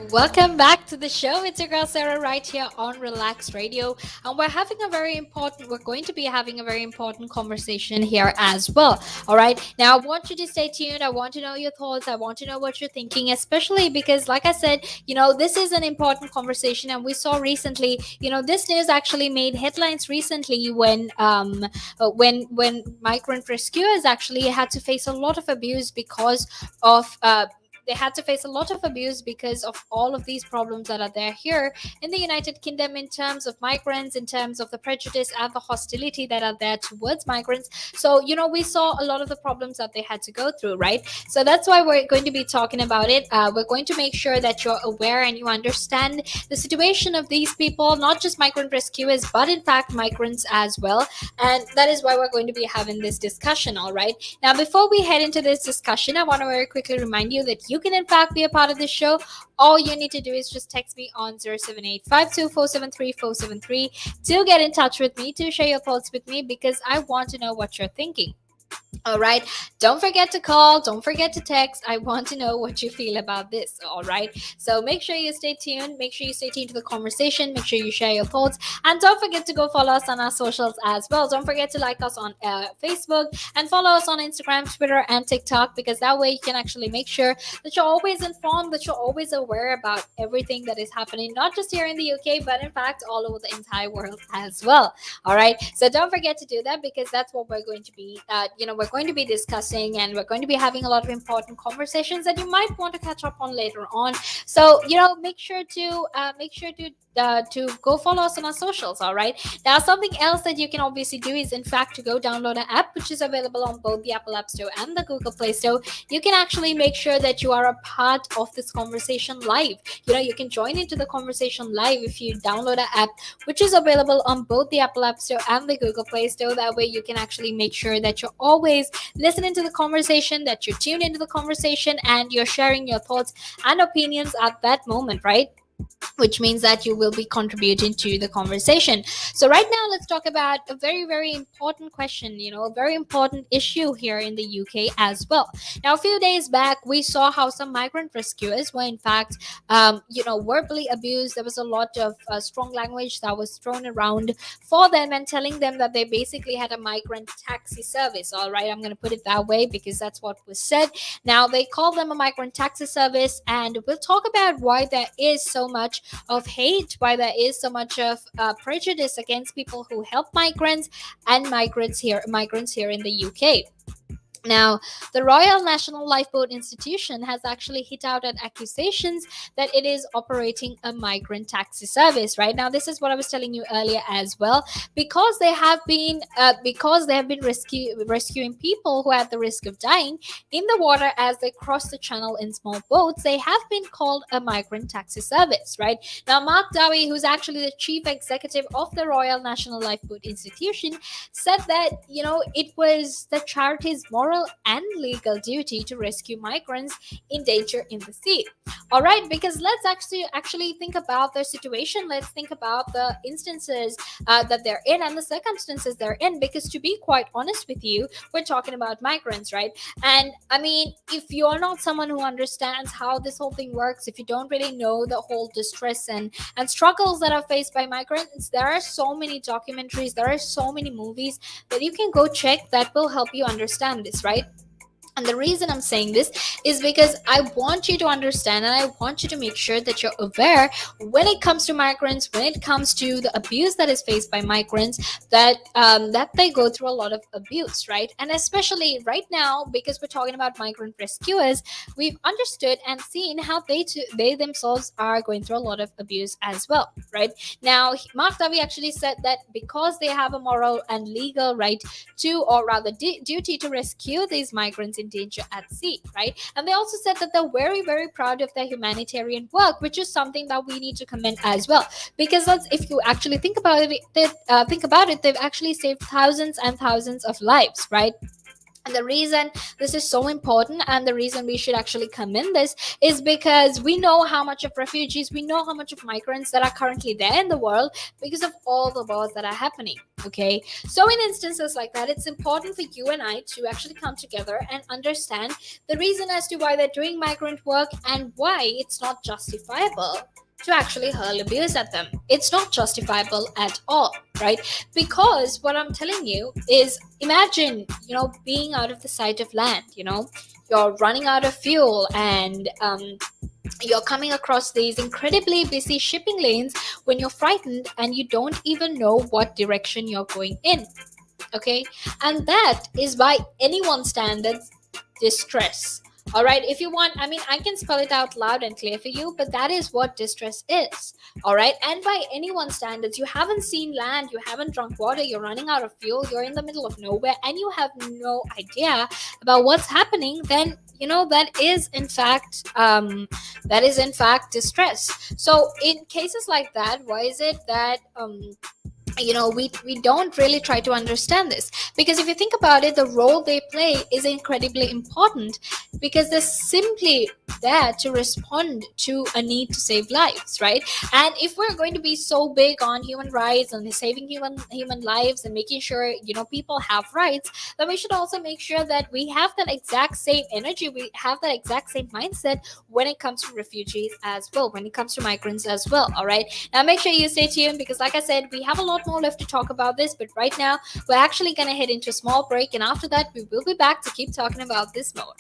Welcome back to the show. It's your girl Sarah right here on Relaks Radio, and we're going to be having a very important conversation here as well. All right. Now, I want you to stay tuned. I want to know your thoughts. I want to know what you're thinking, especially because, like I said, this is an important conversation, and we saw recently, this news actually made headlines recently when migrant rescuers actually had to face a lot of abuse because of they had to face a lot of abuse because of all of these problems that are there here in the United Kingdom in terms of migrants, in terms of the prejudice and the hostility that are there towards migrants. So, we saw a lot of the problems that they had to go through, right? So that's why we're going to be talking about it. We're going to make sure that you're aware and you understand the situation of these people, not just migrant rescuers, but in fact migrants as well. And that is why we're going to be having this discussion, all right? Now, before we head into this discussion, I want to very quickly remind you that you can in fact be a part of this show. All you need to do is just text me on 078 to get in touch with me, to share your thoughts with me, because I want to know what you're thinking. All right. Don't forget to call. Don't forget to text. I want to know what you feel about this. All right. So make sure you stay tuned. Make sure you stay tuned to the conversation. Make sure you share your thoughts. And don't forget to go follow us on our socials as well. Don't forget to like us on Facebook and follow us on Instagram, Twitter, and TikTok, because that way you can actually make sure that you're always informed, that you're always aware about everything that is happening, not just here in the UK, but in fact all over the entire world as well. All right. So don't forget to do that, because that's what we're going to be, we're going to be discussing, and we're going to be having a lot of important conversations that you might want to catch up on later on. So make sure to go follow us on our socials. All right. Now, something else that you can obviously do is in fact to go download an app which is available on both the Apple App Store and the Google Play Store. You can actually make sure that you are a part of this conversation live. You can join into the conversation live if you download an app which is available on both the Apple App Store and the Google Play Store. That way you can actually make sure that you're always listening to the conversation, that you're tuned into the conversation, and you're sharing your thoughts and opinions at that moment, right? Which means that you will be contributing to the conversation. So right now, let's talk about a very, very important question, a very important issue here in the UK as well. Now, a few days back, we saw how some migrant rescuers were in fact, verbally abused. There was a lot of strong language that was thrown around for them and telling them that they basically had a migrant taxi service. All right, I'm going to put it that way because that's what was said. Now, they call them a migrant taxi service, and we'll talk about why there is so much of hate, why there is so much of prejudice against people who help migrants and migrants here in the UK. Now, the Royal National Lifeboat Institution has actually hit out at accusations that it is operating a migrant taxi service. Right now, this is what I was telling you earlier as well, because they have been rescuing people who are at the risk of dying in the water as they cross the channel in small boats. They have been called a migrant taxi service. Right now, Mark Dowie, who's actually the chief executive of the Royal National Lifeboat Institution, said that it was the charity's moral and legal duty to rescue migrants in danger in the sea. All right, because let's actually think about their situation. Let's think about the instances that they're in and the circumstances they're in, because to be quite honest with you, we're talking about migrants, right? And I mean, if you're not someone who understands how this whole thing works, if you don't really know the whole distress and struggles that are faced by migrants, there are so many documentaries, there are so many movies that you can go check that will help you understand this, right? And the reason I'm saying this is because I want you to understand, and I want you to make sure that you're aware when it comes to migrants, when it comes to the abuse that is faced by migrants, that they go through a lot of abuse, right? And especially right now, because we're talking about migrant rescuers, we've understood and seen how they themselves are going through a lot of abuse as well, right? Now, Mark Davi actually said that because they have a moral and legal right to, or rather duty to rescue these migrants in danger at sea, right? And they also said that they're very, very proud of their humanitarian work, which is something that we need to commend as well. Because if you actually think about it, they've actually saved thousands and thousands of lives, right? And the reason this is so important, and the reason we should actually commend this, is because we know how much of refugees, we know how much of migrants that are currently there in the world because of all the wars that are happening. Okay, so in instances like that, it's important for you and I to actually come together and understand the reason as to why they're doing migrant work and why it's not justifiable to actually hurl abuse at them. It's not justifiable at all, right? Because what I'm telling you is, imagine, being out of the sight of land, you're running out of fuel, and you're coming across these incredibly busy shipping lanes when you're frightened and you don't even know what direction you're going in. Okay, and that is by anyone's standards distress. All right, if you want, I mean, I can spell it out loud and clear for you, but that is what distress is. All right, and by anyone's standards, you haven't seen land, you haven't drunk water, you're running out of fuel, you're in the middle of nowhere, and you have no idea about what's happening. Then that is in fact distress. So in cases like that, why is it that we don't really try to understand this? Because if you think about it, the role they play is incredibly important, because they're simply there to respond to a need to save lives, right? And if we're going to be so big on human rights and saving human lives and making sure people have rights, then we should also make sure that we have that exact same energy, we have that exact same mindset when it comes to refugees as well, when it comes to migrants as well. All right, now make sure you stay tuned, because like I said, we have a lot more left to talk about this, but right now we're actually going to head into a small break, and after that we will be back to keep talking about this more.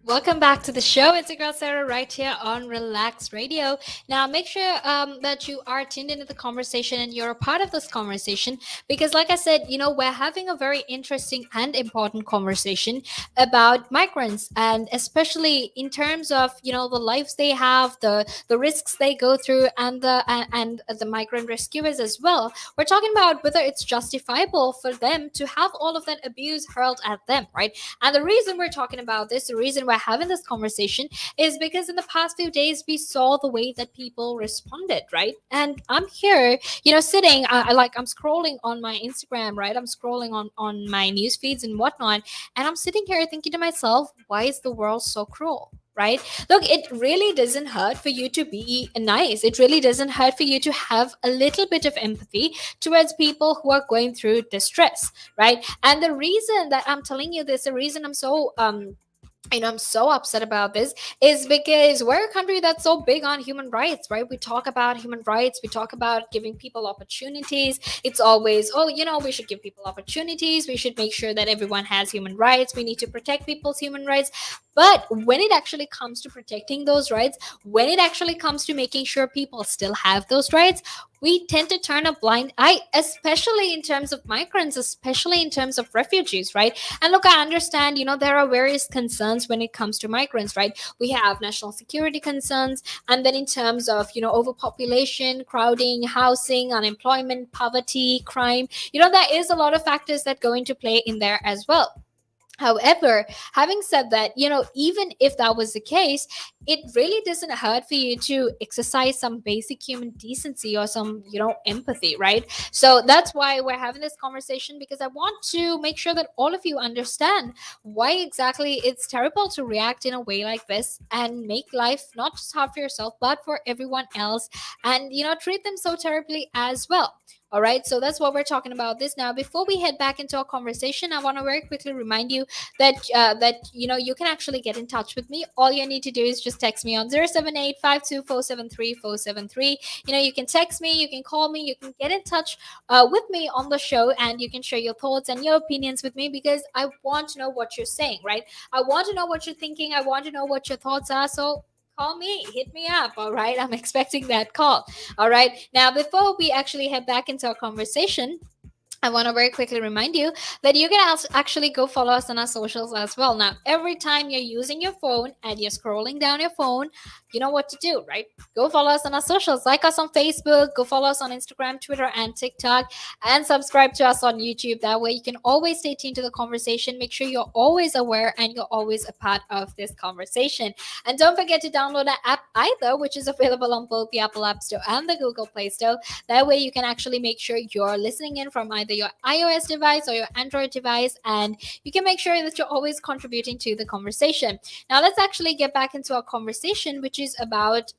Welcome back to the show. It's your girl Sarah right here on Relaks Radio. Now, make sure that you are tuned into the conversation and you're a part of this conversation, because, like I said, we're having a very interesting and important conversation about migrants, and especially in terms of the lives they have, the risks they go through, and the migrant rescuers as well. We're talking about whether it's justifiable for them to have all of that abuse hurled at them, right? And the reason we're talking about this, the reason we're having this conversation, is because in the past few days we saw the way that people responded, right? And I'm here, sitting, I'm scrolling on my Instagram, right? I'm scrolling on my news feeds and whatnot, and I'm sitting here thinking to myself, why is the world so cruel? right? Look, it really doesn't hurt for you to be nice. It really doesn't hurt for you to have a little bit of empathy towards people who are going through distress, right? And the reason that I'm telling you this, the reason I'm so I'm so upset about this is because we're a country that's so big on human rights, right? We talk about human rights, we talk about giving people opportunities. It's always, oh, we should give people opportunities, we should make sure that everyone has human rights, we need to protect people's human rights. But when it actually comes to protecting those rights, when it actually comes to making sure people still have those rights, we tend to turn a blind eye, especially in terms of migrants, especially in terms of refugees, right? And look, I understand, there are various concerns when it comes to migrants, right? We have national security concerns, and then in terms of, overpopulation, crowding, housing, unemployment, poverty, crime, there is a lot of factors that go into play in there as well. However, having said that, even if that was the case, it really doesn't hurt for you to exercise some basic human decency or some, empathy, right? So that's why we're having this conversation, because I want to make sure that all of you understand why exactly it's terrible to react in a way like this and make life not just hard for yourself, but for everyone else, and, treat them so terribly as well. All right, so that's what we're talking about this now. Before we head back into our conversation, I want to very quickly remind you that you can actually get in touch with me. All you need to do is just text me on 078-52473-473. You can text me, you can call me, you can get in touch with me on the show, and you can share your thoughts and your opinions with me, because I want to know what you're saying, right? I want to know what you're thinking, I want to know what your thoughts are. So call me, hit me up. All right, I'm expecting that call. All right, now before we actually head back into our conversation, I want to very quickly remind you that you can actually go follow us on our socials as well. Now, every time you're using your phone and you're scrolling down your phone, you know what to do, right? Go follow us on our socials. Like us on Facebook, go follow us on Instagram, Twitter, and TikTok, and subscribe to us on YouTube. That way you can always stay tuned to the conversation. Make sure you're always aware and you're always a part of this conversation. And don't forget to download our app either, which is available on both the Apple App Store and the Google Play Store. That way you can actually make sure you're listening in from either your iOS device or your Android device, and you can make sure that you're always contributing to the conversation. Now let's actually get back into our conversation, which is about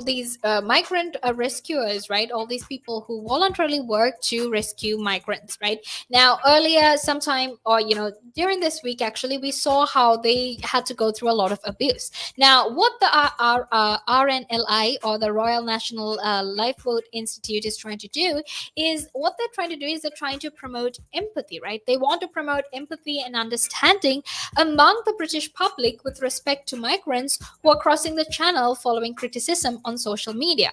these migrant rescuers, right? All these people who voluntarily work to rescue migrants, right? Now earlier sometime, or during this week, actually we saw how they had to go through a lot of abuse. Now what the RNLI, or the Royal National Lifeboat Institute, is trying to do is, what they're trying to do is they're trying to promote empathy, right? They want to promote empathy and understanding among the British public with respect to migrants who are crossing the channel following criticism on social media.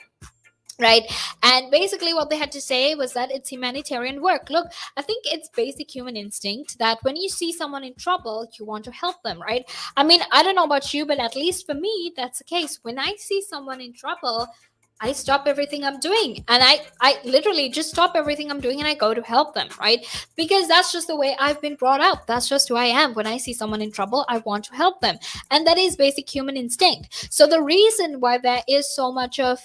Right. And basically what they had to say was that it's humanitarian work. Look, I think it's basic human instinct that when you see someone in trouble, you want to help them, right? I mean, I don't know about you, but at least for me, that's the case. When I see someone in trouble, I stop everything I'm doing, and I literally just stop everything I'm doing and I go to help them, right? Because that's just the way I've been brought up. That's just who I am. When I see someone in trouble, I want to help them. And that is basic human instinct. So the reason why there is so much of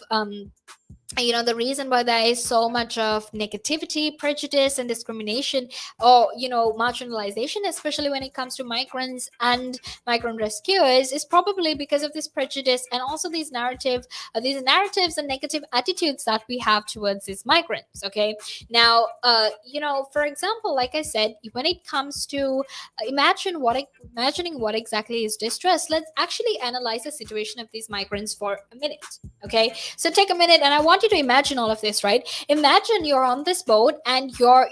the reason why there is so much of negativity, prejudice, and discrimination, or marginalization, especially when it comes to migrants and migrant rescuers, is probably because of this prejudice, and also these narratives and negative attitudes that we have towards these migrants. Okay, now for example, like I said, when it comes to imagining what exactly is distress, let's actually analyze the situation of these migrants for a minute. Okay, so take a minute, and I want you to imagine all of this, right? Imagine you're on this boat and you're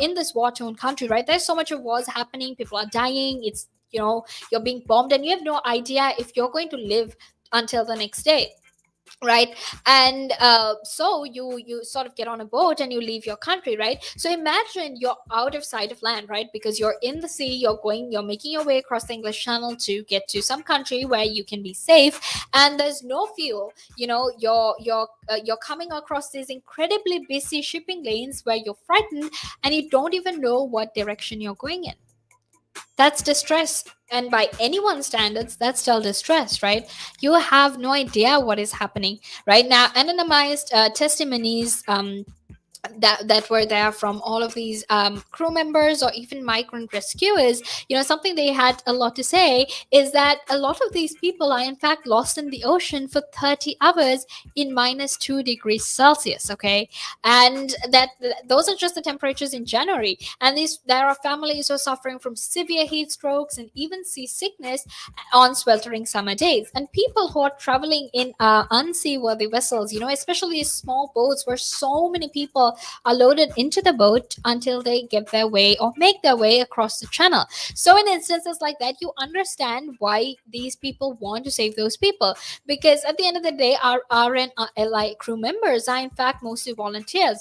in this war-torn country, right? There's so much of wars happening, people are dying, it's you're being bombed, and you have no idea if you're going to live until the next day, right? And so you sort of get on a boat and you leave your country, right? So imagine you're out of sight of land, right? Because you're in the sea, you're making your way across the English Channel to get to some country where you can be safe, and there's no fuel. You're coming across these incredibly busy shipping lanes where you're frightened and you don't even know what direction you're going in. That's distress. And by anyone's standards, that's still distress, right? You have no idea what is happening right now. Anonymized testimonies that were there from all of these crew members or even migrant rescuers, something they had a lot to say is that a lot of these people are in fact lost in the ocean for 30 hours in -2 degrees Celsius. Okay, and those are just the temperatures in January, and there are families who are suffering from severe heat strokes and even seasickness on sweltering summer days, and people who are traveling in unseaworthy vessels, especially small boats where so many people are loaded into the boat until they get their way or make their way across the channel. So in instances like that, you understand why these people want to save those people, because at the end of the day, our RNLI crew members are in fact mostly volunteers,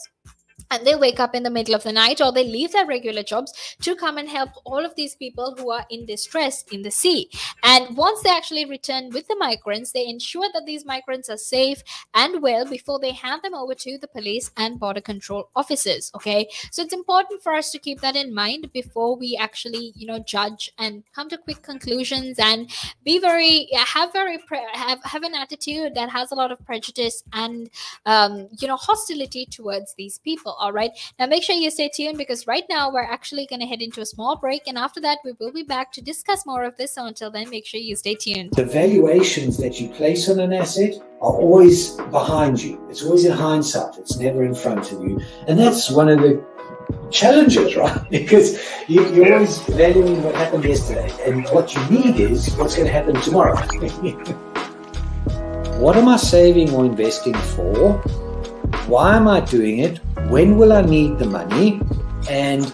and they wake up in the middle of the night or they leave their regular jobs to come and help all of these people who are in distress in the sea. And once they actually return with the migrants, they ensure that these migrants are safe and well before they hand them over to the police and border control officers. Okay, so it's important for us to keep that in mind before we actually judge and come to quick conclusions and be very have an attitude that has a lot of prejudice and hostility towards these people. All right, now make sure you stay tuned, because right now we're actually going to head into a small break, and after that we will be back to discuss more of this. So until then, make sure you stay tuned. The valuations that you place on an asset are always behind you. It's always in hindsight. It's never in front of you. And that's one of the challenges, right? Because you're always valuing what happened yesterday, and what you need is what's going to happen tomorrow. What am I saving or investing for? Why am I doing it? When will I need the money? And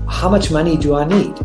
how much money do I need?